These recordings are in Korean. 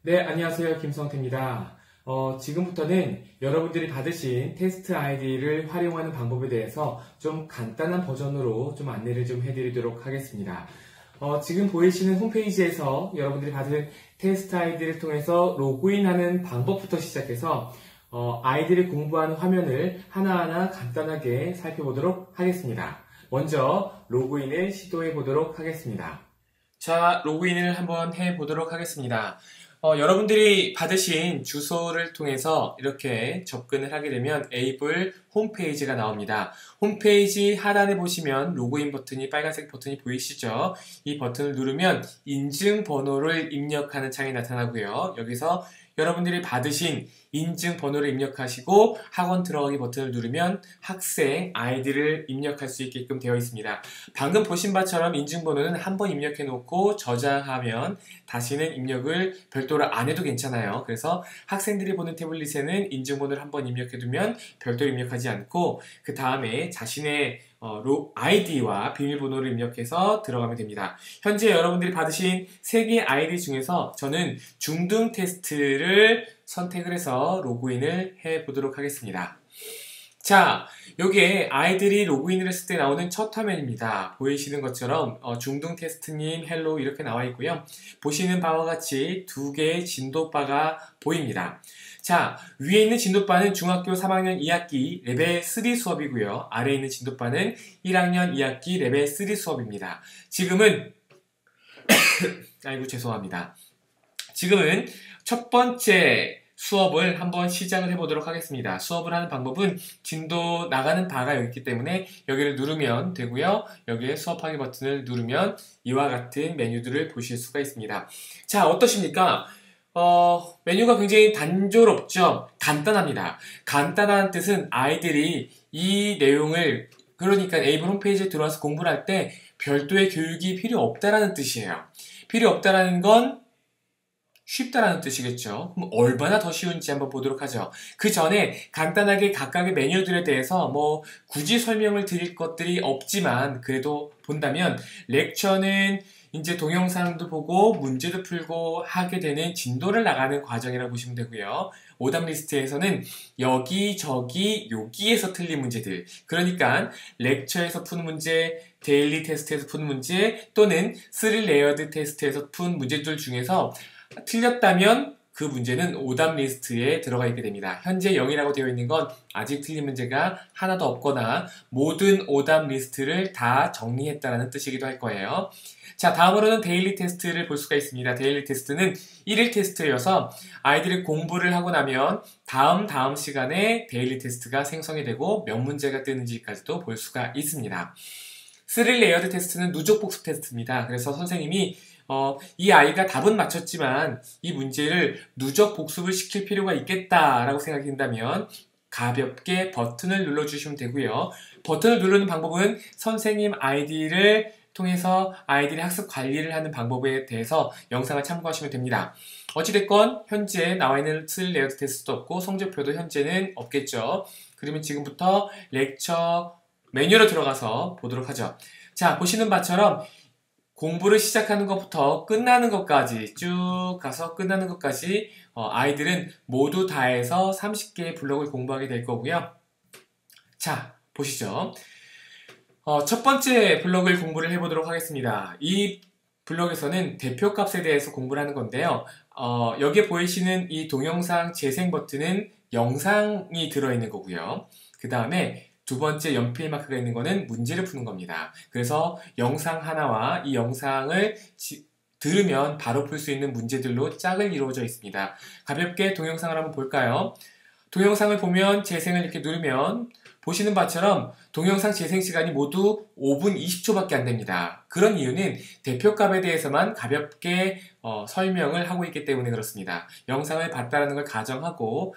네, 안녕하세요. 김성태입니다. 지금부터는 여러분들이 받으신 테스트 아이디를 활용하는 방법에 대해서 좀 간단한 버전으로 좀 안내를 좀 해드리도록 하겠습니다. 지금 보이시는 홈페이지에서 여러분들이 받은 테스트 아이디를 통해서 로그인하는 방법부터 시작해서 아이디를 공부하는 화면을 하나하나 간단하게 살펴보도록 하겠습니다. 먼저 로그인을 시도해 보도록 하겠습니다. 자, 로그인을 한번 해 보도록 하겠습니다. 여러분들이 받으신 주소를 통해서 이렇게 접근을 하게 되면 에이블 홈페이지가 나옵니다. 홈페이지 하단에 보시면 로그인 버튼이 빨간색 버튼이 보이시죠? 이 버튼을 누르면 인증번호를 입력하는 창이 나타나고요. 여기서 여러분들이 받으신 인증번호를 입력하시고 학원 들어가기 버튼을 누르면 학생 아이디를 입력할 수 있게끔 되어 있습니다. 방금 보신 바처럼 인증번호는 한번 입력해 놓고 저장하면 다시는 입력을 별도로 안 해도 괜찮아요. 그래서 학생들이 보는 태블릿에는 인증번호를 한번 입력해 두면 별도로 입력하지 않고 그 다음에 자신의 아이디와 비밀번호를 입력해서 들어가면 됩니다. 현재 여러분들이 받으신 3개의 아이디 중에서 저는 중등 테스트를 선택을 해서 로그인을 해 보도록 하겠습니다. 자, 요게 아이들이 로그인을 했을 때 나오는 첫 화면입니다. 보이시는 것처럼 중등 테스트님 헬로 이렇게 나와 있고요. 보시는 바와 같이 2개의 진도바가 보입니다. 자, 위에 있는 진도바는 중학교 3학년 2학기 레벨 3 수업이고요. 아래에 있는 진도바는 1학년 2학기 레벨 3 수업입니다. 지금은 아이고 죄송합니다. 지금은 첫 번째 수업을 한번 시작을 해보도록 하겠습니다. 수업을 하는 방법은 진도 나가는 바가 여기 있기 때문에 여기를 누르면 되고요. 여기에 수업하기 버튼을 누르면 이와 같은 메뉴들을 보실 수가 있습니다. 자, 어떠십니까? 메뉴가 굉장히 단조롭죠? 간단합니다. 간단한 뜻은 아이들이 이 내용을 그러니까 에이블 홈페이지에 들어와서 공부를 할 때 별도의 교육이 필요 없다라는 뜻이에요. 필요 없다라는 건 쉽다라는 뜻이겠죠. 그럼 얼마나 더 쉬운지 한번 보도록 하죠. 그 전에 간단하게 각각의 메뉴들에 대해서 굳이 설명을 드릴 것들이 없지만 그래도 본다면 렉처는 이제 동영상도 보고 문제도 풀고 하게 되는 진도를 나가는 과정이라고 보시면 되고요. 오답 리스트에서는 여기저기 여기에서 틀린 문제들, 그러니까 렉처에서 푼 문제, 데일리 테스트에서 푼 문제 또는 3 레이어드 테스트에서 푼 문제들 중에서 틀렸다면 그 문제는 오답 리스트에 들어가 있게 됩니다. 현재 0이라고 되어 있는 건 아직 틀린 문제가 하나도 없거나 모든 오답 리스트를 다 정리했다는 뜻이기도 할 거예요. 자, 다음으로는 데일리 테스트를 볼 수가 있습니다. 데일리 테스트는 1일 테스트여서 아이들이 공부를 하고 나면 다음 시간에 데일리 테스트가 생성이 되고 몇 문제가 뜨는지까지도 볼 수가 있습니다. 3 레이어드 테스트는 누적 복습 테스트입니다. 그래서 선생님이 이 아이가 답은 맞췄지만 이 문제를 누적 복습을 시킬 필요가 있겠다라고 생각이 든다면 가볍게 버튼을 눌러주시면 되고요. 버튼을 누르는 방법은 선생님 아이디를 통해서 아이들이 학습 관리를 하는 방법에 대해서 영상을 참고하시면 됩니다. 어찌됐건 현재 나와 있는 3 레이어드 테스트도 없고 성적표도 현재는 없겠죠. 그러면 지금부터 렉처 메뉴로 들어가서 보도록 하죠. 자, 보시는 바처럼 공부를 시작하는 것부터 끝나는 것까지 쭉 가서 끝나는 것까지 아이들은 모두 다 해서 30개의 블록을 공부하게 될 거고요. 자, 보시죠. 첫 번째 블록을 공부를 해보도록 하겠습니다. 이 블록에서는 대표값에 대해서 공부를 하는 건데요. 여기에 보이시는 이 동영상 재생 버튼은 영상이 들어있는 거고요. 그 다음에 두 번째 연필 마크가 있는 거는 문제를 푸는 겁니다. 그래서 영상 하나와 이 영상을 들으면 바로 풀 수 있는 문제들로 짝을 이루어져 있습니다. 가볍게 동영상을 한번 볼까요? 동영상을 보면 재생을 이렇게 누르면 보시는 바처럼 동영상 재생 시간이 모두 5분 20초밖에 안 됩니다. 그런 이유는 대표값에 대해서만 가볍게 설명을 하고 있기 때문에 그렇습니다. 영상을 봤다는 걸 가정하고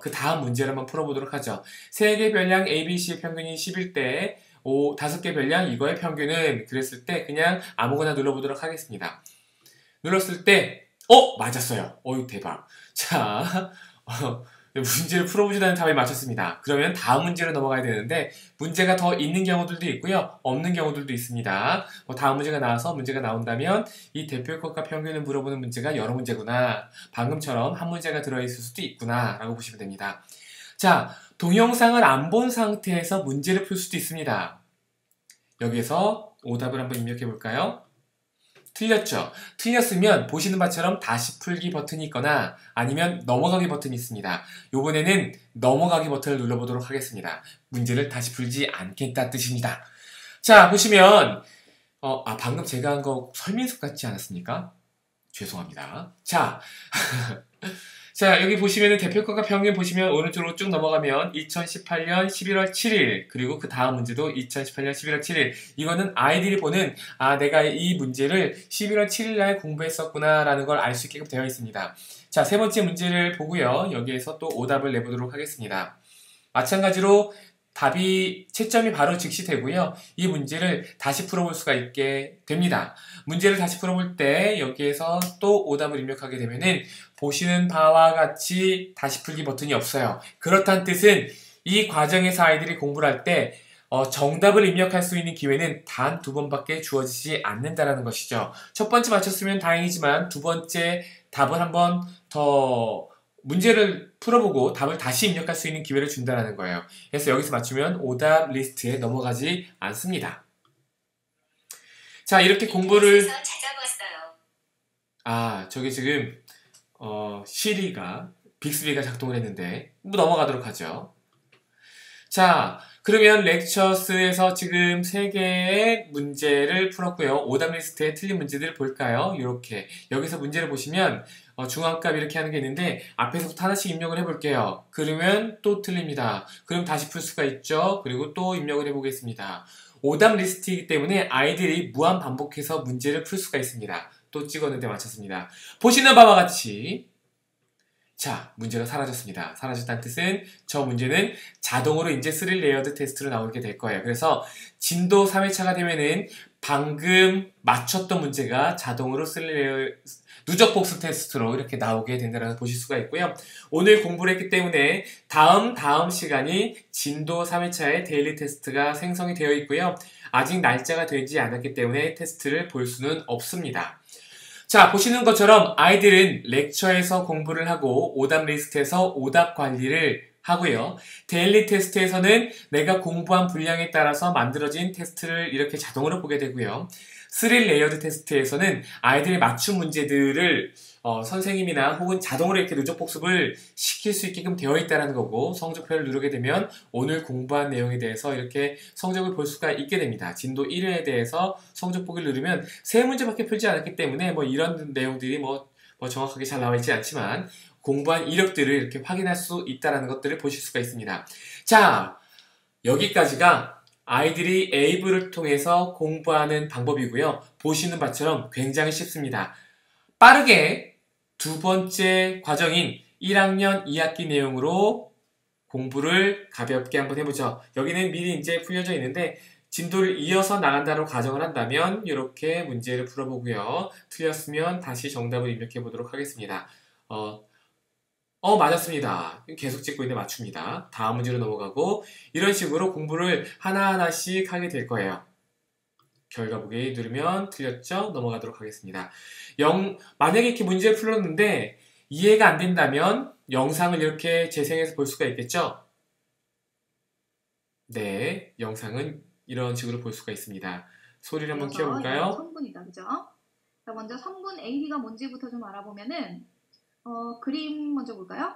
그 다음 문제를 한번 풀어보도록 하죠. 3개 별량 ABC의 평균이 11대 5개 별량 이거의 평균은 그랬을 때 그냥 아무거나 눌러보도록 하겠습니다. 눌렀을 때 맞았어요. 대박. 자, 문제를 풀어보지도 않은 답을 맞췄습니다. 그러면 다음 문제로 넘어가야 되는데 문제가 더 있는 경우들도 있고요. 없는 경우들도 있습니다. 다음 문제가 나와서 문제가 나온다면 이 대표값과 평균을 물어보는 문제가 여러 문제구나. 방금처럼 한 문제가 들어있을 수도 있구나 라고 보시면 됩니다. 자, 동영상을 안 본 상태에서 문제를 풀 수도 있습니다. 여기에서 오답을 한번 입력해 볼까요? 틀렸죠? 틀렸으면 보시는 바처럼 다시 풀기 버튼이 있거나 아니면 넘어가기 버튼이 있습니다. 이번에는 넘어가기 버튼을 눌러보도록 하겠습니다. 문제를 다시 풀지 않겠다는 뜻입니다. 자, 보시면 방금 제가 한 거 설민석 같지 않았습니까? 죄송합니다. 자, 자, 여기 보시면은 대표값과 평균 보시면 오른쪽으로 쭉 넘어가면 2018년 11월 7일 그리고 그 다음 문제도 2018년 11월 7일 이거는 아이들이 보는 내가 이 문제를 11월 7일 날 공부했었구나 라는 걸 알 수 있게끔 되어 있습니다. 자, 세 번째 문제를 보고요. 여기에서 또 오답을 내보도록 하겠습니다. 마찬가지로 답이 채점이 바로 즉시 되고요. 이 문제를 다시 풀어볼 수가 있게 됩니다. 문제를 다시 풀어볼 때 여기에서 또 오답을 입력하게 되면은 보시는 바와 같이 다시 풀기 버튼이 없어요. 그렇다는 뜻은 이 과정에서 아이들이 공부를 할 때 정답을 입력할 수 있는 기회는 단 2번밖에 주어지지 않는다는 것이죠. 첫 번째 맞췄으면 다행이지만 두 번째 답을 한번 더 문제를 풀어보고 답을 다시 입력할 수 있는 기회를 준다는 거예요. 그래서 여기서 맞추면 오답 리스트에 넘어가지 않습니다. 자, 이렇게 공부를 저기 지금 시리가 빅스비가 작동을 했는데 넘어가도록 하죠. 자, 그러면 렉처스에서 지금 3개의 문제를 풀었고요. 오답 리스트에 틀린 문제들을 볼까요? 이렇게 여기서 문제를 보시면 중앙값 이렇게 하는 게 있는데 앞에서부터 하나씩 입력을 해볼게요. 그러면 또 틀립니다. 그럼 다시 풀 수가 있죠. 그리고 또 입력을 해보겠습니다. 오답 리스트이기 때문에 아이들이 무한 반복해서 문제를 풀 수가 있습니다. 또 찍었는데 맞췄습니다. 보시는 바와 같이 자, 문제가 사라졌습니다. 사라졌다는 뜻은 저 문제는 자동으로 이제 3 레이어드 테스트로 나오게 될 거예요. 그래서 진도 3회차가 되면은 방금 맞췄던 문제가 자동으로 3 레이어 누적 복수 테스트로 이렇게 나오게 된다는 걸 보실 수가 있고요. 오늘 공부를 했기 때문에 다음 시간이 진도 3회차의 데일리 테스트가 생성이 되어 있고요. 아직 날짜가 되지 않았기 때문에 테스트를 볼 수는 없습니다. 자, 보시는 것처럼 아이들은 렉처에서 공부를 하고 오답 리스트에서 오답 관리를 하고요. 데일리 테스트에서는 내가 공부한 분량에 따라서 만들어진 테스트를 이렇게 자동으로 보게 되고요. 3 레이어드 테스트에서는 아이들이 맞춘 문제들을 선생님이나 혹은 자동으로 이렇게 누적 복습을 시킬 수 있게끔 되어 있다는 거고 성적표를 누르게 되면 오늘 공부한 내용에 대해서 이렇게 성적을 볼 수가 있게 됩니다. 진도 1회에 대해서 성적 보기를 누르면 3문제밖에 풀지 않았기 때문에 이런 내용들이 정확하게 잘 나와 있지 않지만 공부한 이력들을 이렇게 확인할 수 있다는 것들을 보실 수가 있습니다. 자, 여기까지가 아이들이 에이블을 통해서 공부하는 방법이고요. 보시는 바처럼 굉장히 쉽습니다. 빠르게 두 번째 과정인 1학년 2학기 내용으로 공부를 가볍게 한번 해보죠. 여기는 미리 이제 풀려져 있는데 진도를 이어서 나간다로 가정을 한다면 이렇게 문제를 풀어보고요. 틀렸으면 다시 정답을 입력해 보도록 하겠습니다. 맞았습니다. 계속 찍고 있는데 맞춥니다. 다음 문제로 넘어가고 이런 식으로 공부를 하나하나씩 하게 될 거예요. 결과 보기 누르면 틀렸죠? 넘어가도록 하겠습니다. 만약에 이렇게 문제를 풀었는데 이해가 안 된다면 영상을 이렇게 재생해서 볼 수가 있겠죠? 네, 영상은 이런 식으로 볼 수가 있습니다. 소리를 한번 키워볼까요? 성분이다, 그죠? 자, 먼저 성분 AB가 뭔지부터 좀 알아보면은 그림 먼저 볼까요?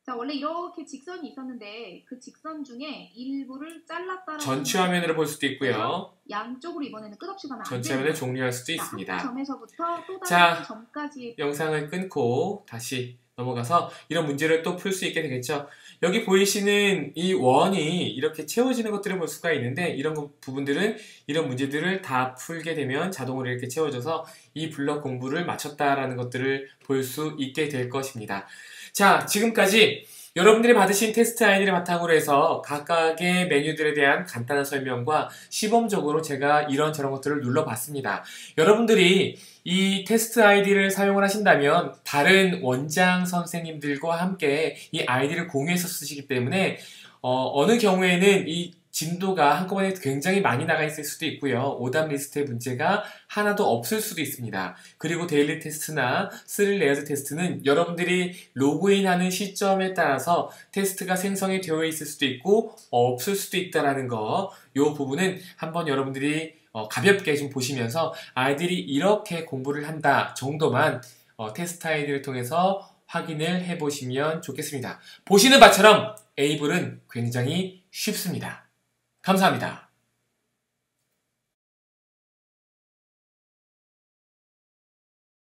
자, 원래 이렇게 직선이 있었는데 그 직선 중에 일부를 잘랐다라는 전체 화면으로 볼 수도 있고요. 양쪽으로 이번에는 끝없이 가면 안 돼요. 전체 화면을 종료할 수도 있습니다. 한 점에서부터 또 다른 점까지 영상을 끊고 다시 넘어가서 이런 문제를 또 풀 수 있게 되겠죠. 여기 보이시는 이 원이 이렇게 채워지는 것들을 볼 수가 있는데 이런 부분들은 이런 문제들을 다 풀게 되면 자동으로 이렇게 채워져서 이 블록 공부를 마쳤다라는 것들을 볼 수 있게 될 것입니다. 자, 지금까지 여러분들이 받으신 테스트 아이디를 바탕으로 해서 각각의 메뉴들에 대한 간단한 설명과 시범적으로 제가 이런저런 것들을 눌러봤습니다. 여러분들이 이 테스트 아이디를 사용을 하신다면 다른 원장 선생님들과 함께 이 아이디를 공유해서 쓰시기 때문에 어느 경우에는 이 진도가 한꺼번에 굉장히 많이 나가 있을 수도 있고요. 오답 리스트의 문제가 하나도 없을 수도 있습니다. 그리고 데일리 테스트나 3레이어드 테스트는 여러분들이 로그인하는 시점에 따라서 테스트가 생성이 되어 있을 수도 있고 없을 수도 있다는 거, 이 부분은 한번 여러분들이 가볍게 좀 보시면서 아이들이 이렇게 공부를 한다 정도만 테스트 아이디를 통해서 확인을 해보시면 좋겠습니다. 보시는 바처럼 에이블은 굉장히 쉽습니다. 감사합니다.